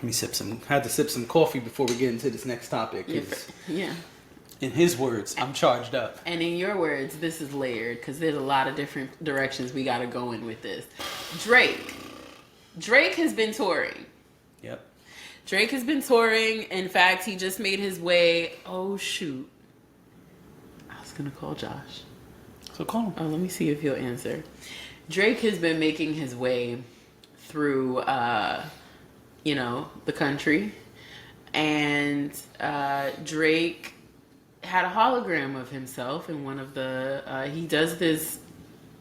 Let me had to sip some coffee before we get into this next topic. Yeah. In his words, I'm charged up. And in your words, this is layered because there's a lot of different directions we got to go in with this. Drake has been touring. Yep. Drake has been touring. In fact, he just made his way. Oh, shoot. I was going to call Josh. So call him. Oh, let me see if he'll answer. Drake has been making his way through, the country. And Drake had a hologram of himself in one of the... he does this...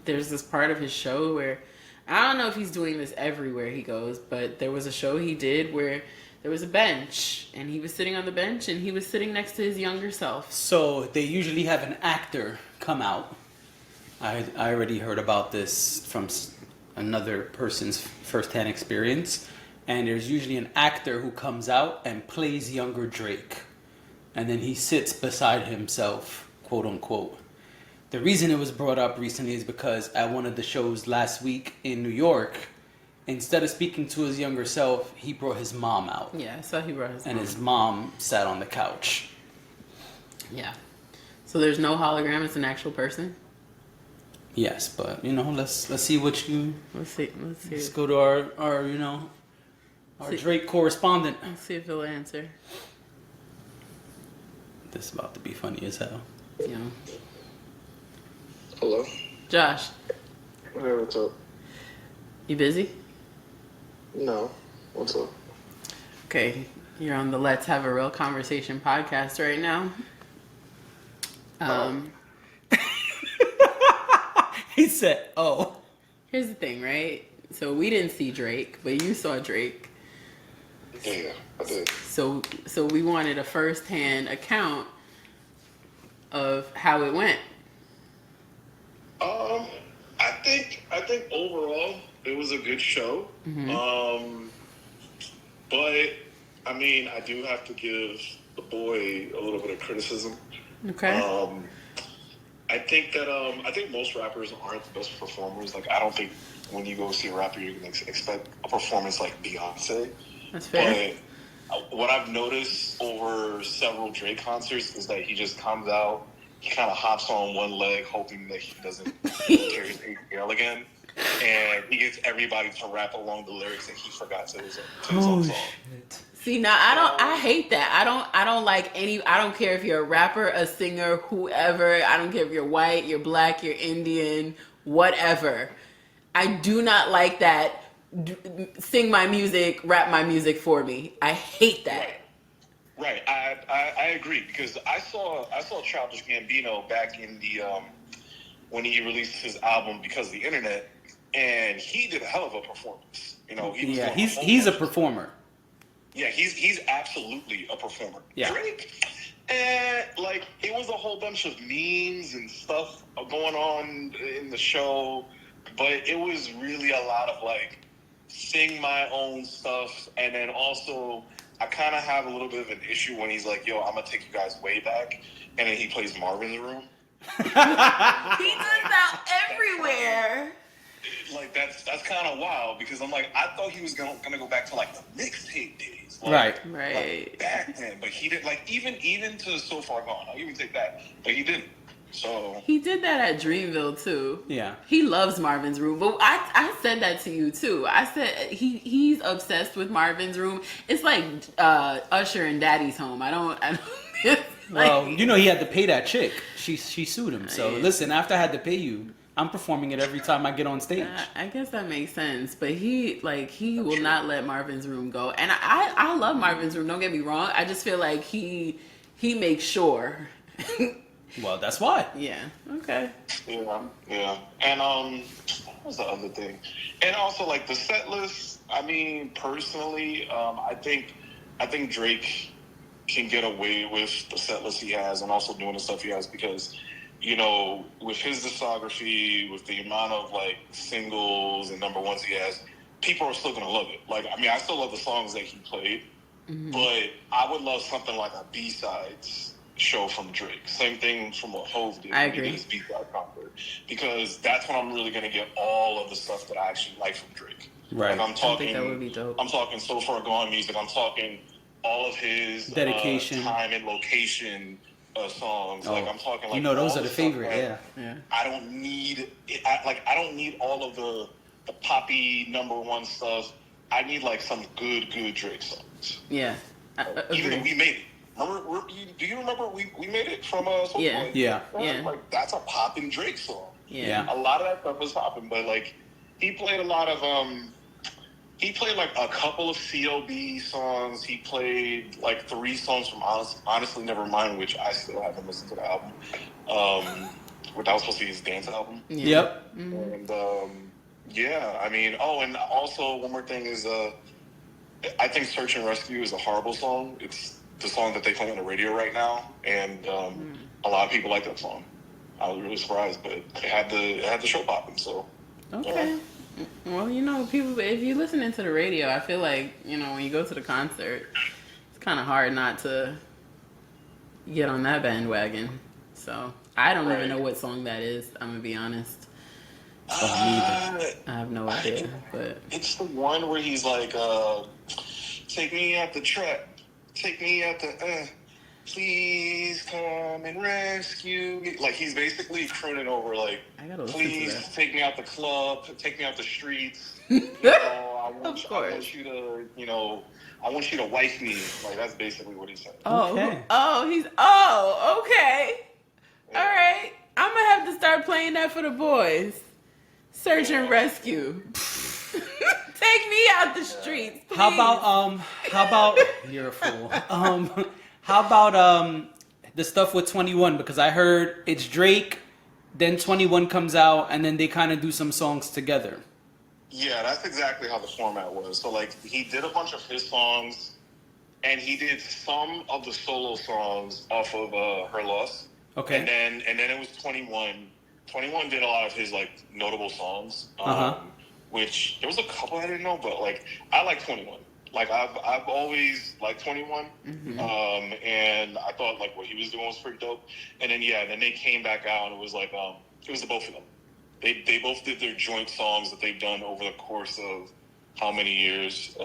There's this part of his show where... I don't know if he's doing this everywhere he goes, but there was a show he did where there was a bench, and he was sitting on the bench, and he was sitting next to his younger self. So they usually have an actor come out. I already heard about this from another person's first-hand experience, and there's usually an actor who comes out and plays younger Drake, and then he sits beside himself, quote unquote. The reason it was brought up recently is because at one of the shows last week in New York, instead of speaking to his younger self, he brought his mom out. Yeah, I saw he brought his mom. And his mom sat on the couch. Yeah. So there's no hologram, it's an actual person? Yes, but let's see what you... Let's see. Let's go to our Drake correspondent. Let's see if he'll answer. This is about to be funny as hell. Yeah. Hello? Josh. Hey, what's up? You busy? No. What's up? Okay, you're on the Let's Have a Real Conversation podcast right now. He said, oh. Here's the thing, right? So we didn't see Drake, but you saw Drake. Yeah, I did. So we wanted a first-hand account of how it went. I think overall it was a good show. Mm-hmm. But I mean, I do have to give the boy a little bit of criticism. Okay. I think most rappers aren't the best performers. Like, I don't think when you go see a rapper, you can expect a performance like Beyonce. That's fair. But what I've noticed over several Drake concerts is that he just comes out, he kind of hops on one leg, hoping that he doesn't tear his ACL again, and he gets everybody to rap along the lyrics that he forgot to his own song. Shit. See, now I hate that. I don't like I don't care if you're a rapper, a singer, whoever. I don't care if you're white, you're black, you're Indian, whatever. I do not like that. Sing my music, rap my music for me. I hate that. Right. I agree, because I saw Childish Gambino back in the when he released his album Because of the Internet, and he did a hell of a performance. He's a performer. Yeah, he's absolutely a performer. Yeah. Drake, it was a whole bunch of memes and stuff going on in the show, but it was really a lot of sing my own stuff, and then also I kind of have a little bit of an issue when he's like, "Yo, I'm gonna take you guys way back," and then he plays Marvin's Room. He does that everywhere. That's kind of wild, because I'm like, I thought he was gonna go back to the mixtape days, right. Back then. But he did even to So Far Gone. I'll even take that, but he didn't. So he did that at Dreamville too. Yeah, he loves Marvin's Room. But I said that to you too. I said he's obsessed with Marvin's Room. It's like Usher and Daddy's Home. I don't. Well, he had to pay that chick. She sued him. So listen, after I had to pay you, I'm performing it every time I get on stage. I guess that makes sense. But he will not let Marvin's Room go. And I love Marvin's Room. Don't get me wrong. I just feel like he makes sure. Well, that's why. Yeah. Okay. Yeah. And what was the other thing? And also the set list. I mean, personally, I think Drake can get away with the set list he has, and also doing the stuff he has, because with his discography, with the amount of singles and number ones he has, people are still gonna love it. I still love the songs that he played, mm-hmm. but I would love something like a B-sides show from Drake. Same thing from what Hove did. I agree. He did his B-side concert, because that's when I'm really gonna get all of the stuff that I actually like from Drake. Right. Like I'm talking, I think that would be dope. I'm talking So Far Gone music. I'm talking all of his Dedication. time and location songs. Oh, Like I'm talking like those all are the stuff favorite. that Yeah. I don't need. I don't need all of the poppy #1 stuff. I need like some good Drake songs. Yeah. Even Agree. We Made It. Remember? Do you remember We Made It from Soulja Yeah. Boy? Yeah. Yeah. Like that's a popping Drake song. Yeah. A lot of that stuff was popping, but like he played a lot of he played like a couple of CLB songs. He played like 3 songs from Honestly Nevermind, which I still haven't listened to the album. Which that was supposed to be his dance album. Yeah. Yep. And yeah, I mean, and also one more thing is I think Search and Rescue is a horrible song. It's the song that they play on the radio right now, and a lot of people like that song. I was really surprised, but it had the show popping. So Okay. Yeah. Well, people, if you're listening to the radio, I feel like, when you go to the concert, it's kind of hard not to get on that bandwagon. So, I don't even know what song that is, I'm going to be honest. I have no idea, but... It's the one where he's like, take me out the trap, take me out the, please come and rescue me. Like, he's basically crooning over, like, I gotta listen please to that. take me out the club, take me out the streets. I want you to, I want you to wife me. Like, that's basically what he said. Okay. Okay. Yeah. All right. I'm going to have to start playing that for the boys. Search and rescue. Take me out the streets, please. How about you're a fool. How about the stuff with 21? Because I heard it's Drake, then 21 comes out, and then they kind of do some songs together. Yeah, that's exactly how the format was. So, like, he did a bunch of his songs, and he did some of the solo songs off of Her Loss. Okay. And then it was 21. 21 did a lot of his, like, notable songs. Which, there was a couple I didn't know, but, like, I like 21. Like, I've always liked 21. Mm-hmm. And I thought, like, what he was doing was pretty dope. And then, then they came back out, and it was, like, it was the both of them. They both did their joint songs that they've done over the course of how many years.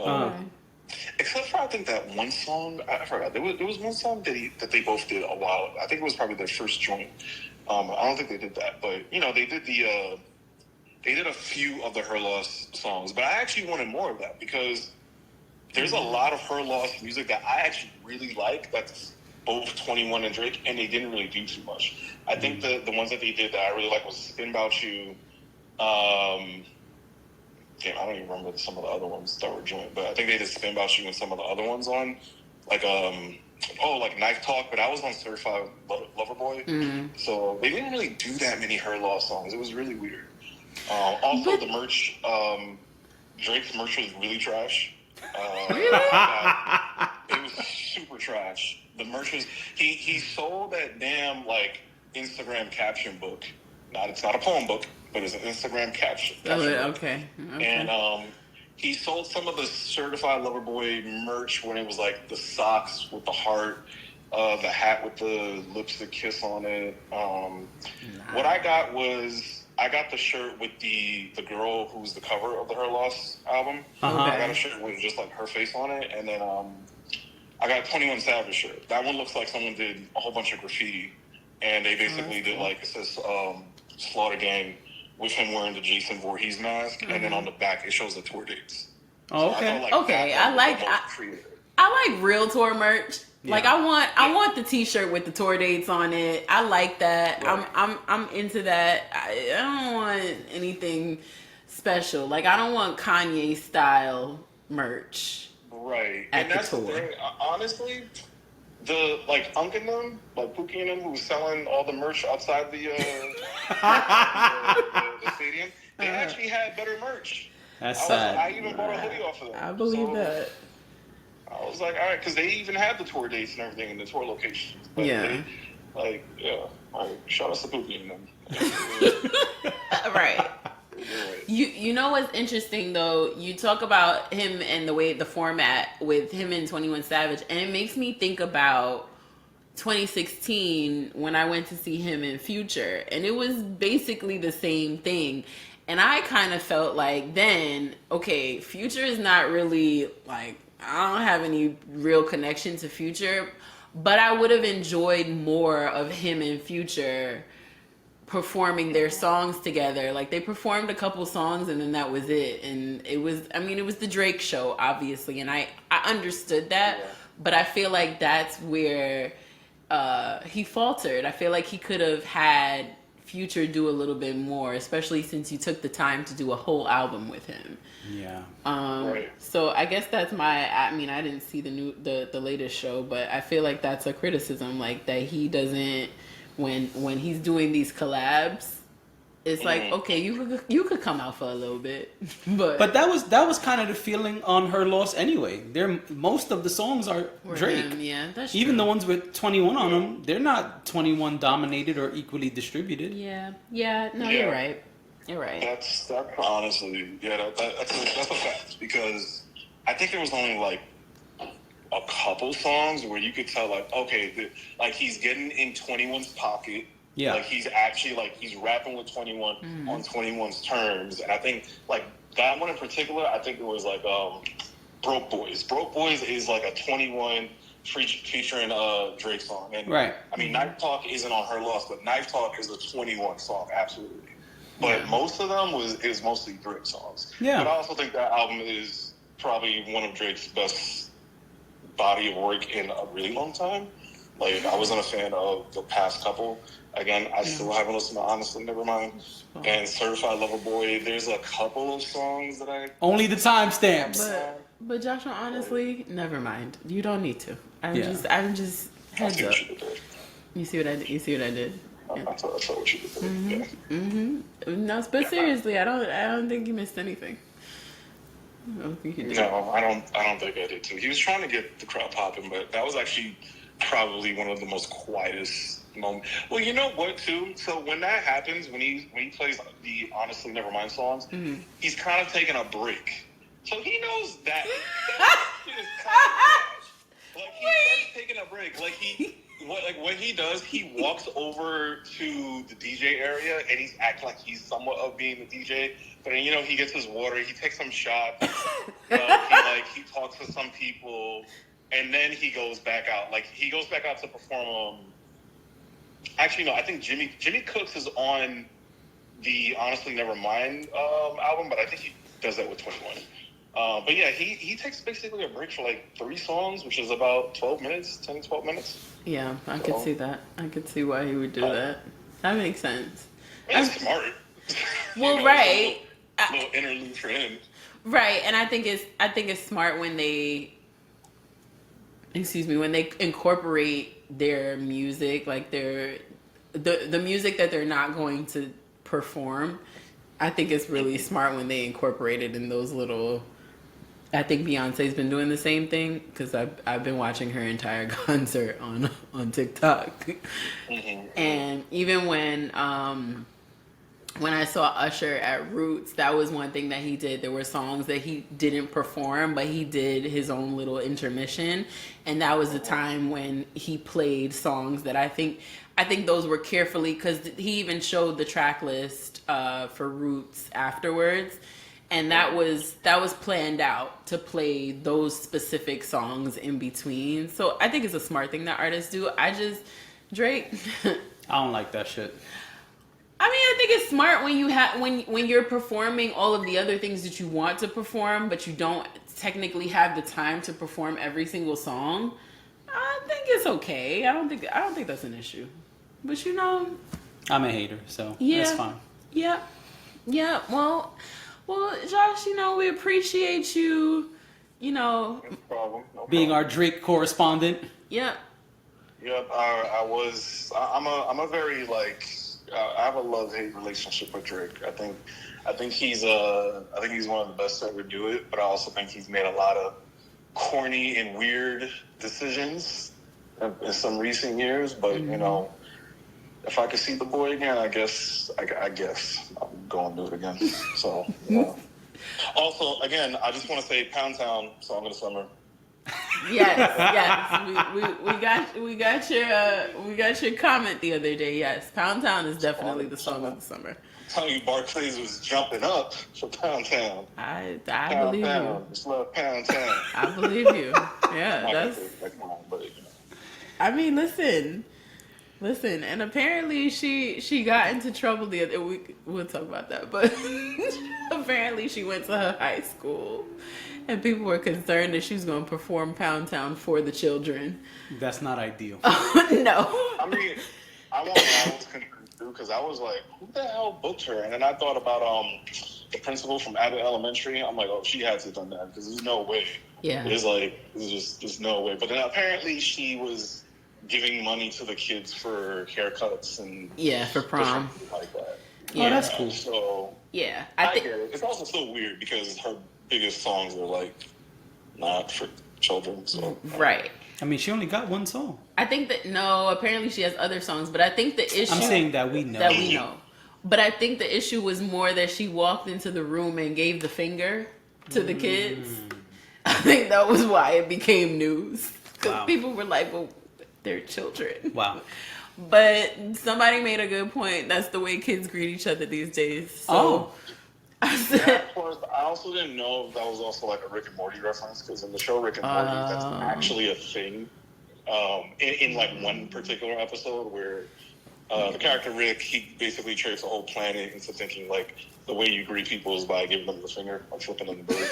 Except for, I think, that one song, I forgot. There was one song that they both did a while ago. I think it was probably their first joint. I don't think they did that. But, they did they did a few of the Her Loss songs. But I actually wanted more of that because there's a lot of Her Loss music that I actually really like that's both 21 and Drake, and they didn't really do too much. I think the ones that they did that I really like was Spin About You. I don't even remember some of the other ones that were joint, but I think they did Spin About You and some of the other ones on, like Knife Talk, but I was on Certified Lover Boy. Mm-hmm. So they didn't really do that many Her Loss songs. It was really weird. Also, the merch, Drake's merch was really trash. It was super trash. The merch was he sold that damn like Instagram caption book. It's not a poem book, but it's an Instagram caption book. Okay. And he sold some of the Certified Lover Boy merch when it was like the socks with the heart, the hat with the lipstick kiss on it. What I got was I got the shirt with the girl who's the cover of the Her Loss album. I got a shirt with just like her face on it, and then I got a 21 Savage shirt. That one looks like someone did a whole bunch of graffiti, and they basically did like it says Slaughter Gang with him wearing the Jason Voorhees mask, and then on the back it shows the tour dates. Oh, okay. I like real tour merch. Yeah. Like I want the T-shirt with the tour dates on it. I like that. Right. I'm into that. I don't want anything special. Like I don't want Kanye style merch. Right. At and that's the tour. The thing. Honestly, the like Unk and them, like Pookie and them, who was selling all the merch outside the stadium, they actually had better merch. That's sad. I even bought a hoodie off of them. I believe that. I was like, all right, because they even had the tour dates and everything in the tour locations. But shout out to Pookie and them. Right. You know what's interesting though? You talk about him and the format with him and 21 Savage, and it makes me think about 2016 when I went to see him in Future, and it was basically the same thing. And I kind of felt like then, okay, Future is not really like, I don't have any real connection to Future, but I would have enjoyed more of him and Future performing their songs together. Like they performed a couple songs and then that was it. And it was, I mean, it was the Drake show, obviously, and I understood that, but I feel like that's where he faltered. I feel like he could have had Future do a little bit more, especially since you took the time to do a whole album with him. Yeah. Right. So I guess that's I mean, I didn't see the latest show, but I feel like that's a criticism, like that he doesn't, when he's doing these collabs, it's like, okay, you could come out for a little bit, but that was kind of the feeling on Her Loss anyway. Most of the songs are Drake. Yeah, that's true. Even the ones with 21 on them, they're not 21 dominated or equally distributed. Yeah. No, you're right. You're right. That's honestly, that's a fact, because I think there was only like a couple songs where you could tell, like, okay, like he's getting in 21's pocket. Yeah. Like he's actually, like, he's rapping with 21 on 21's terms. And I think like that one in particular, I think it was like Broke Boys. Broke Boys is like a 21 featuring Drake song. And right. I mean, Knife Talk isn't on Her Loss, but Knife Talk is a 21 song, absolutely. But most of them is mostly Drake songs. Yeah. But I also think that album is probably one of Drake's best body of work in a really long time. Like, I wasn't a fan of the past couple. Again, I still haven't listened to Honestly Nevermind and Certified Lover Boy. There's a couple of songs that I... Only the timestamps. But Joshua, honestly, never mind. You don't need to. I'm just heads up. You see what I did? I saw what you did. No, but seriously, I don't think you missed anything. No, I don't think I did too. He was trying to get the crowd popping, but that was actually probably one of the most quietest moments. Well, you know what too? So when that happens, when he plays the Honestly Nevermind songs, he's kind of taking a break. So he knows that shit is kind of trash. Like, he starts taking a break. Like what he does, he walks over to the DJ area and he's acting like he's somewhat of being the DJ. But then, he gets his water, he takes some shots, he talks to some people, and then he goes back out. Like, he goes back out to perform. Actually, no, I think Jimmy Cooks is on the Honestly Nevermind album, but I think he does that with 21. But yeah, he takes basically a break for like 3 songs, which is about 12 minutes. Yeah, I could see that. I could see why he would do that. That makes sense. It's smart. Well, right. A little interlude for him. Right, and I think it's smart when they incorporate their music, like the music that they're not going to perform. I think it's really smart when they incorporate it in those little. I think Beyonce's been doing the same thing, because I've been watching her entire concert on TikTok, and even when I saw Usher at Roots, that was one thing that he did. There were songs that he didn't perform, but he did his own little intermission, and that was the time when he played songs that I think those were carefully, because he even showed the track list for Roots afterwards. And that was planned out to play those specific songs in between. So I think it's a smart thing that artists do. Drake. I don't like that shit. I mean, I think it's smart when you're performing all of the other things that you want to perform, but you don't technically have the time to perform every single song. I think it's okay. I don't think that's an issue. But I'm a hater, so that's fine. Yeah. Well, Josh, we appreciate you, No problem. Being our Drake correspondent. Yep. Yep. I'm a very, I have a love-hate relationship with Drake. I think he's one of the best to ever do it, but I also think he's made a lot of corny and weird decisions in some recent years. But if I could see the boy again, I guess I'll go and do it again. So, yeah. Also, again, I just want to say Pound Town, Song of the Summer. Yes. We got your comment the other day. Yes, Pound Town is definitely the song of the summer. telling you Barclays was jumping up for Pound Town. I Pound believe Town. you. Just love Pound Town. I believe you. Yeah, Not that's. like mine, but I mean, listen, and apparently she got into trouble the other week. We'll talk about that, but apparently she went to her high school, and people were concerned that she was going to perform Pound Town for the children. That's not ideal. No. I mean, I was confused too because I was like, who the hell booked her? And then I thought about the principal from Abbott Elementary. I'm like, oh, she had to have done that because there's no way. Yeah. There's just no way. But then apparently she was giving money to the kids for haircuts and for prom. Like that. Yeah. Oh, that's cool. So yeah, I get it. It's also so weird because her biggest songs are like not for children. So right. I mean, she only got one song. I think that apparently she has other songs, but I think the issue I'm saying that we know. But I think the issue was more that she walked into the room and gave the finger to the kids. I think that was why it became news. Because people were like, well, they're children. Wow. But somebody made a good point. That's the way kids greet each other these days. So of course, I also didn't know if that was also like a Rick and Morty reference because in the show Rick and Morty, that's actually a thing. In like one particular episode where the character Rick, he basically tricks the whole planet into thinking like the way you greet people is by giving them the finger or flipping them the bird.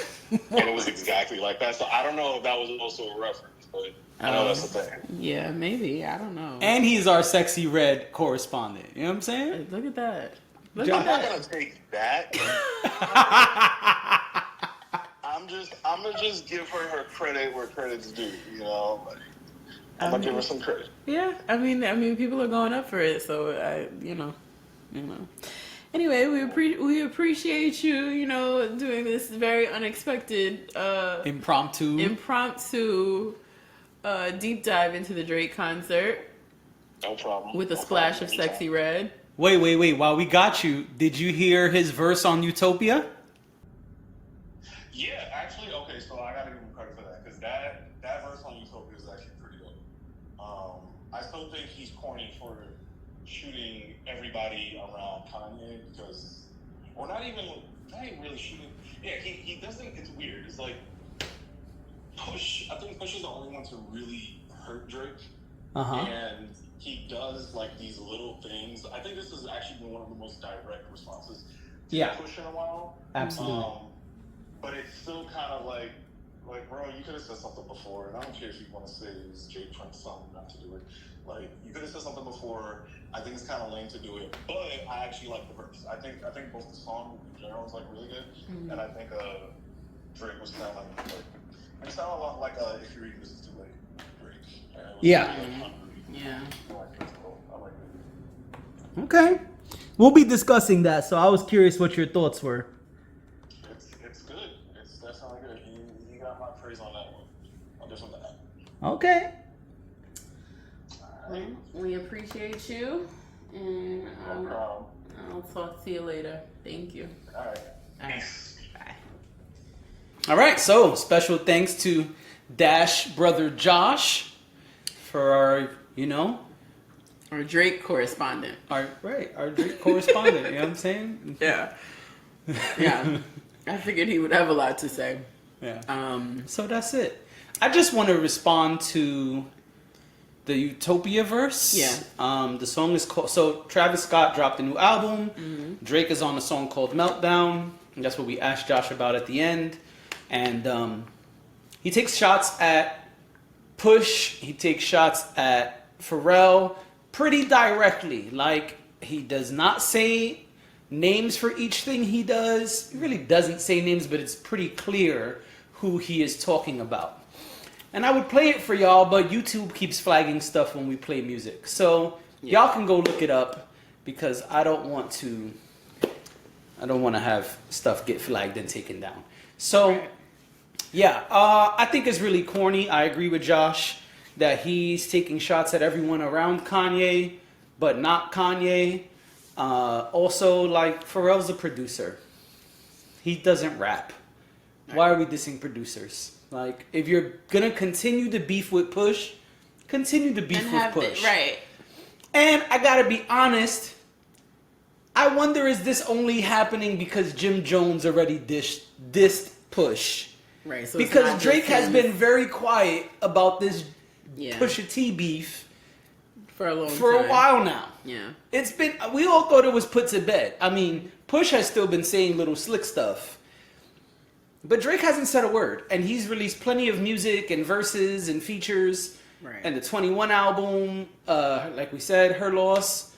And it was exactly like that. So I don't know if that was also a reference, but I know that's the thing. Yeah, maybe. I don't know. And he's our sexy red correspondent. You know what I'm saying? Look at that. I'm not gonna take that. I'm gonna just give her credit where credit's due. You know, like, I'm gonna give her some credit. Yeah, I mean, people are going up for it, so you know. Anyway, we appreciate you, doing this very unexpected impromptu deep dive into the Drake concert. No problem. With a splash of Sexy Red. Wait. While we got you, did you hear his verse on Utopia? Yeah, actually, okay, so I gotta give him credit for that, because that verse on Utopia is actually pretty dope. I still think he's corny for shooting everybody around Kanye, because, or not even really shooting, he doesn't, it's weird, it's like, I think Push is the only one to really hurt Drake, and he does like these little things. I think this has actually been one of the most direct responses to Push in a while. Absolutely. But it's still kind of like, bro, you could have said something before, and I don't care if you want to say it was Jay Prince something not to do it. Like, you could have said something before. I think it's kind of lame to do it, but I actually like the verse. I think both the song in general is like really good, and I think Drake was kind of like it sounded a lot like If You're Reading This Is Too Late, Drake. Yeah. Yeah. I like it. Okay. We'll be discussing that, so I was curious what your thoughts were. It's good. It's definitely good. He got my praise on that one. On this one, that. Okay. Well, we appreciate you, and No problem. I'll talk to you later. Thank you. All right. Peace. Bye. All right, so special thanks to Dash Brother Josh for our, Our Drake correspondent. our Drake correspondent, you know what I'm saying? Yeah. Yeah. I figured he would have a lot to say. Yeah. So that's it. I just want to respond to the Utopia verse. Yeah. The song is called, so Travis Scott dropped a new album. Mm-hmm. Drake is on a song called Meltdown. And that's what we asked Josh about at the end. And he takes shots at Push. He takes shots at Pharrell pretty directly. Like, he does not say names for each thing he does. He really doesn't say names, but it's pretty clear who he is talking about. And I would play it for y'all, but YouTube keeps flagging stuff when we play music. So y'all can go look it up, because I don't want to have stuff get flagged and taken down. So I think it's really corny. I agree with Josh that he's taking shots at everyone around Kanye, but not Kanye. Also, like, Pharrell's a producer. He doesn't rap. Why are we dissing producers? Like, if you're gonna continue to beef with Push, continue to beef with Push. Right. And I gotta be honest, I wonder, is this only happening because Jim Jones already dissed Push? Right. So it's Because not Drake just has him been very quiet about this Yeah. Pusha T beef for a long for time. a while now. Yeah. It's been, we all thought it was put to bed. I mean, Push has still been saying little slick stuff. But Drake hasn't said a word. And he's released plenty of music and verses and features. Right. And the 21 album, like we said, Her Loss.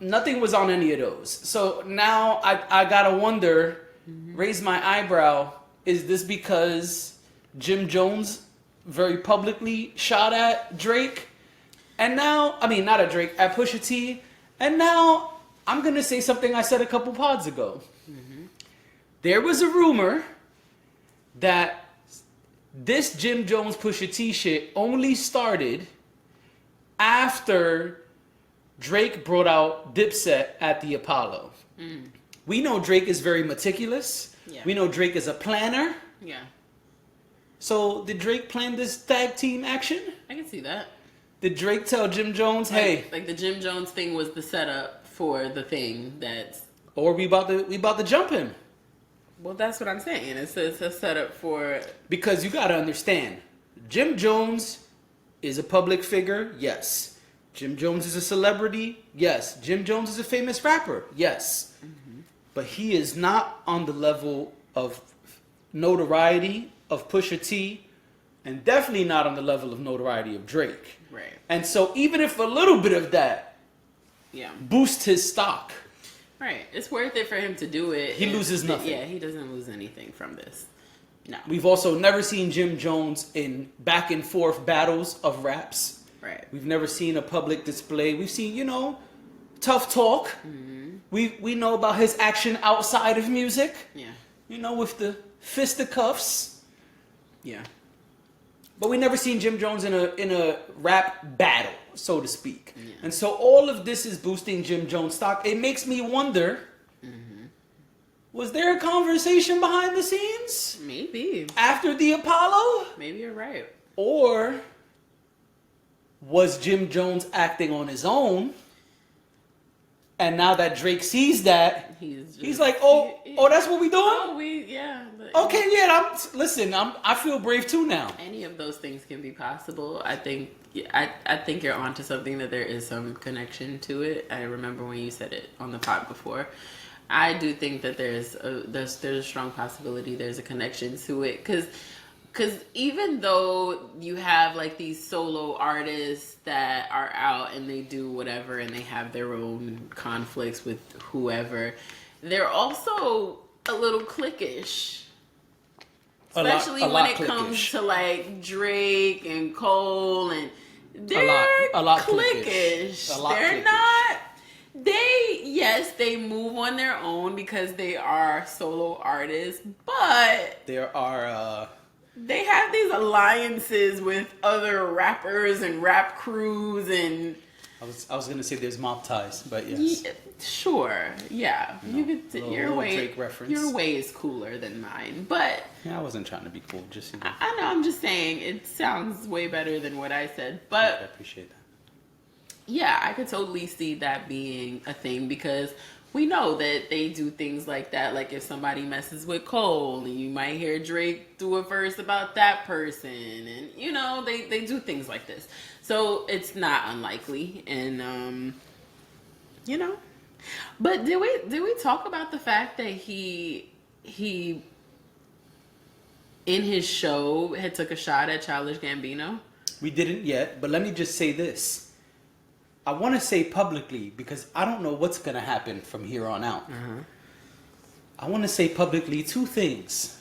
Nothing was on any of those. So now I gotta wonder, raise my eyebrow, is this because Jim Jones very publicly shot at Drake? And now, I mean, not at Drake, at Pusha T. And now, I'm going to say something I said a couple pods ago. There was a rumor that this Jim Jones Pusha T shit only started after Drake brought out Dipset at the Apollo. We know Drake is very meticulous. Yeah. We know Drake is a planner. Yeah. So, did Drake plan this tag team action? I can see that. Did Drake tell Jim Jones, hey, Like the Jim Jones thing was the setup for the thing that's... or we about to jump him? Well, that's what I'm saying. It's a setup for... Because you got to understand, Jim Jones is a public figure, yes. Jim Jones is a celebrity, yes. Jim Jones is a famous rapper, yes. But he is not on the level of notoriety of Pusha T, and definitely not on the level of notoriety of Drake. Right. And so even if a little bit of that Yeah. boosts his stock, Right. It's worth it for him to do it. He loses nothing. Yeah, he doesn't lose anything from this. No. we've also never seen Jim Jones in back and forth battles of raps. Right. We've never seen a public display. We've seen, tough talk. We know about his action outside of music. Yeah. With the fisticuffs. Yeah. But we never seen Jim Jones in a rap battle, so to speak. Yeah. And so all of this is boosting Jim Jones stock. It makes me wonder, was there a conversation behind the scenes Maybe. after the Apollo? Maybe you're right. Or was Jim Jones acting on his own? And now that Drake sees that, he's like, that's what we doing? Okay, yeah. I feel brave too now. Any of those things can be possible. I think you're onto something, that there is some connection to it. I remember when you said it on the pod before. I do think that there's a strong possibility there's a connection to it, because even though you have like these solo artists that are out and they do whatever and they have their own conflicts with whoever, they're also a little cliquish. Especially when it comes to like Drake and Cole, and they're a lot cliquish. They're cliquish. not. They move on their own because they are solo artists, but There are they have these alliances with other rappers and rap crews, and I was gonna say there's mob ties, but yes. sure, yeah, you could your way. Drake reference. Your way is cooler than mine, but Yeah, I wasn't trying to be cool, just I know. I'm just saying it sounds way better than what I said, I but appreciate that. yeah, I could totally see that being a thing, because we know that they do things like that. Like if somebody messes with Cole, and you might hear Drake do a verse about that person, and they do things like this. So it's not unlikely, and But did we talk about the fact that he in his show had took a shot at Childish Gambino? We didn't yet, but let me just say this. I want to say publicly, because I don't know what's going to happen from here on out. I want to say publicly two things.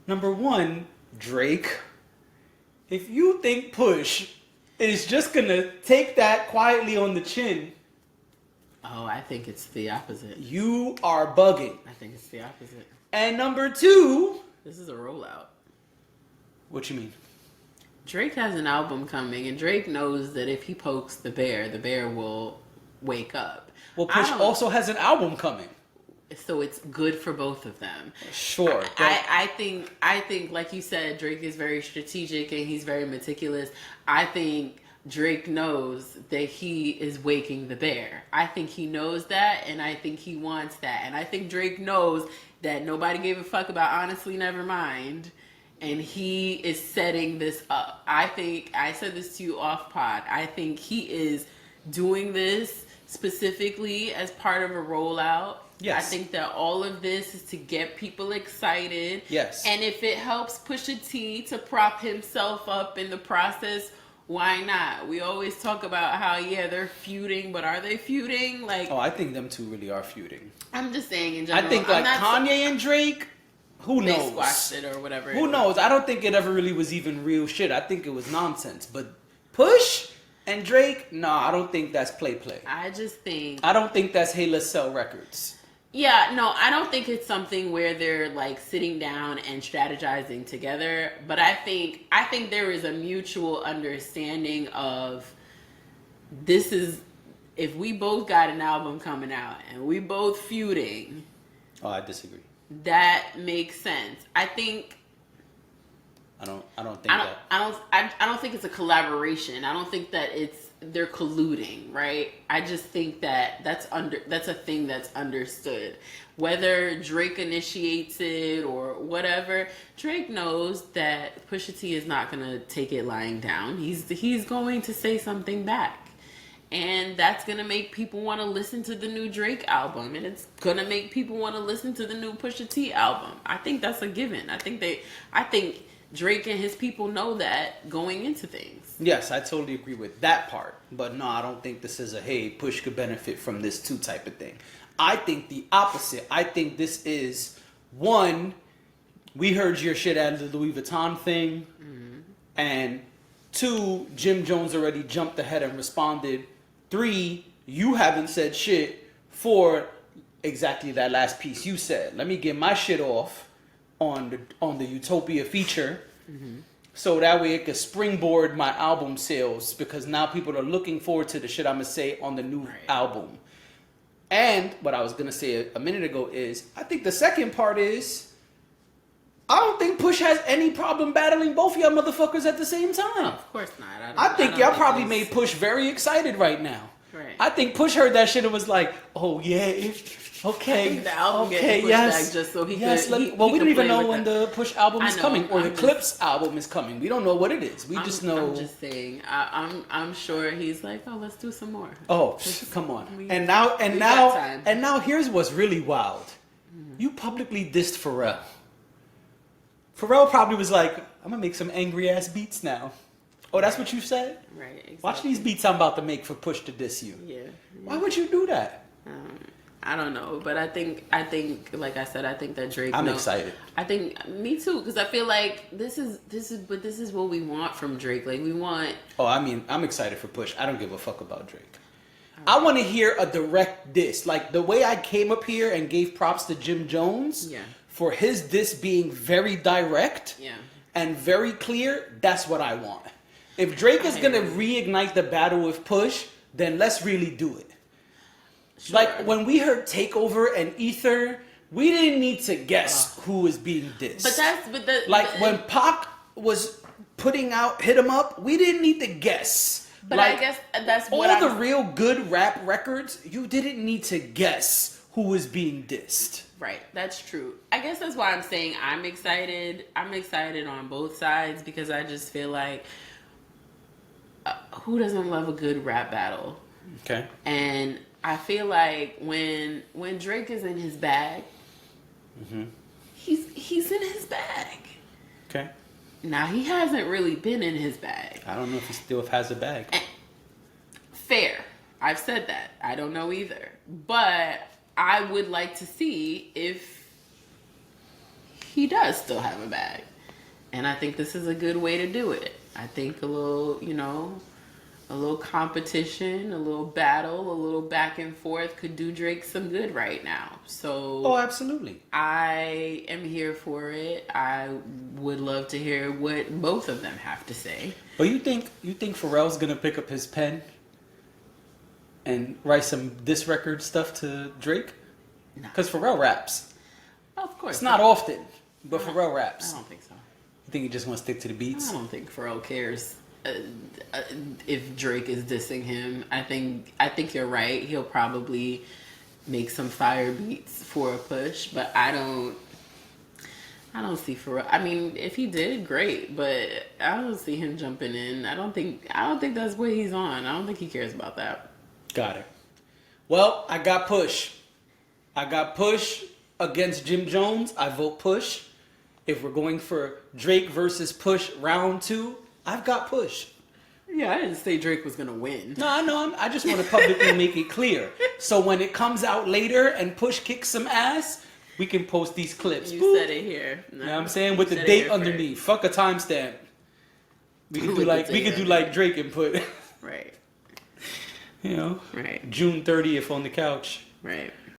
Number one, Drake, if you think Push is just going to take that quietly on the chin, Oh, I think it's the opposite. you are bugging. I think it's the opposite. And number two, This is a rollout. what you mean? Drake has an album coming, and Drake knows that if he pokes the bear will wake up. Well, Push also has an album coming. So it's good for both of them. Sure. I think, like you said, Drake is very strategic and he's very meticulous. I think Drake knows that he is waking the bear. I think he knows that, and I think he wants that. And I think Drake knows that nobody gave a fuck about Honestly Nevermind, and he is setting this up. I think, I said this to you off pod, I think he is doing this specifically as part of a rollout. Yes. I think that all of this is to get people excited. Yes. And if it helps Pusha T to prop himself up in the process, why not? We always talk about how, yeah, they're feuding, but are they feuding? Like, Oh, I think them two really are feuding. I'm just saying in general. I think like Kanye and Drake, who they knows? squashed it or whatever. Who knows? I don't think it ever really was even real shit. I think it was nonsense. But Push and Drake, no, I don't think that's play. I just think. I don't think that's hey, let's sell records. Yeah, no, I don't think it's something where they're like sitting down and strategizing together. But I think there is a mutual understanding of this is, if we both got an album coming out and we both feuding. Oh, I disagree. That makes sense. I think. I don't think that. I don't think it's a collaboration. I don't think that they're colluding, right? I just think that that's a thing that's understood. Whether Drake initiates it or whatever, Drake knows that Pusha T is not gonna take it lying down. He's going to say something back. And that's going to make people want to listen to the new Drake album. And it's going to make people want to listen to the new Pusha T album. I think that's a given. I think Drake and his people know that going into things. Yes, I totally agree with that part. But no, I don't think this is a, hey, Push could benefit from this too type of thing. I think the opposite. I think this is, one, we heard your shit out of the Louis Vuitton thing. Mm-hmm. And two, Jim Jones already jumped ahead and responded. Three, you haven't said shit. Four, exactly that last piece you said. Let me get my shit off on the Utopia feature. Mm-hmm. So that way it could springboard my album sales, because now people are looking forward to the shit I'm going to say on the new album. And what I was going to say a minute ago is, I think the second part is, I don't think Push has any problem battling both of y'all motherfuckers at the same time. Of course not. I think y'all probably made Push very excited right now. Right. I think Push heard that shit and was like, "Oh yeah, okay, the album okay, yes." Back just so he yes. Could, we don't even know when the Push album is coming or the just, Clips album is coming. We don't know what it is. We just know. I'm just saying. I'm sure he's like, "Oh, let's do some more." Oh, come on. And now here's what's really wild. Mm-hmm. You publicly dissed Pharrell. Pharrell probably was like, I'm gonna make some angry ass beats now. Oh, that's what you said? Right, exactly. Watch these beats I'm about to make for Push to diss you. Yeah. Why would you do that? I don't know, but I think, like I said, I think that Drake. I'm excited. I think me too, because I feel like this is what we want from Drake. Like we want. Oh, I mean, I'm excited for Push. I don't give a fuck about Drake. I want to hear a direct diss, like the way I came up here and gave props to Jim Jones. Yeah. For his diss being very direct. Yeah. And very clear. That's what I want. If Drake is gonna reignite the battle with Push, then let's really do it. Sure. Like when we heard Takeover and Ether, we didn't need to guess who was being dissed. When Pac was putting out Hit 'Em Up, we didn't need to guess. But I guess that's what all the real good rap records, you didn't need to guess who was being dissed. Right, that's true. I guess that's why I'm saying I'm excited. I'm excited on both sides because I just feel like who doesn't love a good rap battle? Okay. And I feel like when Drake is in his bag, mm-hmm. he's in his bag. Okay. Now he hasn't really been in his bag. I don't know if he still has a bag. Fair. I've said that. I don't know either. But I would like to see if he does still have a bag. And I think this is a good way to do it. I think a little competition, a little battle, a little back and forth could do Drake some good right now. So oh, absolutely. I am here for it. I would love to hear what both of them have to say. But you think Pharrell's gonna pick up his pen and write some diss record stuff to Drake? No. Because Pharrell raps. Of course. It's not often, but Pharrell raps. I don't think so. You think he just wants to stick to the beats? I don't think Pharrell cares. if Drake is dissing him. I think you're right. He'll probably make some fire beats for a push, but I don't see Pharrell. I mean, if he did, great, but I don't see him jumping in. I don't think that's what he's on. I don't think he cares about that. Got it. Well, I got Push. Against Jim Jones. I vote Push. If we're going for Drake versus Push round 2, I've got Push. Yeah, I didn't say Drake was gonna win. No, I know. I just want to publicly make it clear. So when it comes out later and Push kicks some ass, we can post these clips. You Boop. said it here. No, You know what I'm saying? With the date underneath. Fuck a timestamp. We can do like Drake and put right. You know? Right. June 30th on the couch. Right.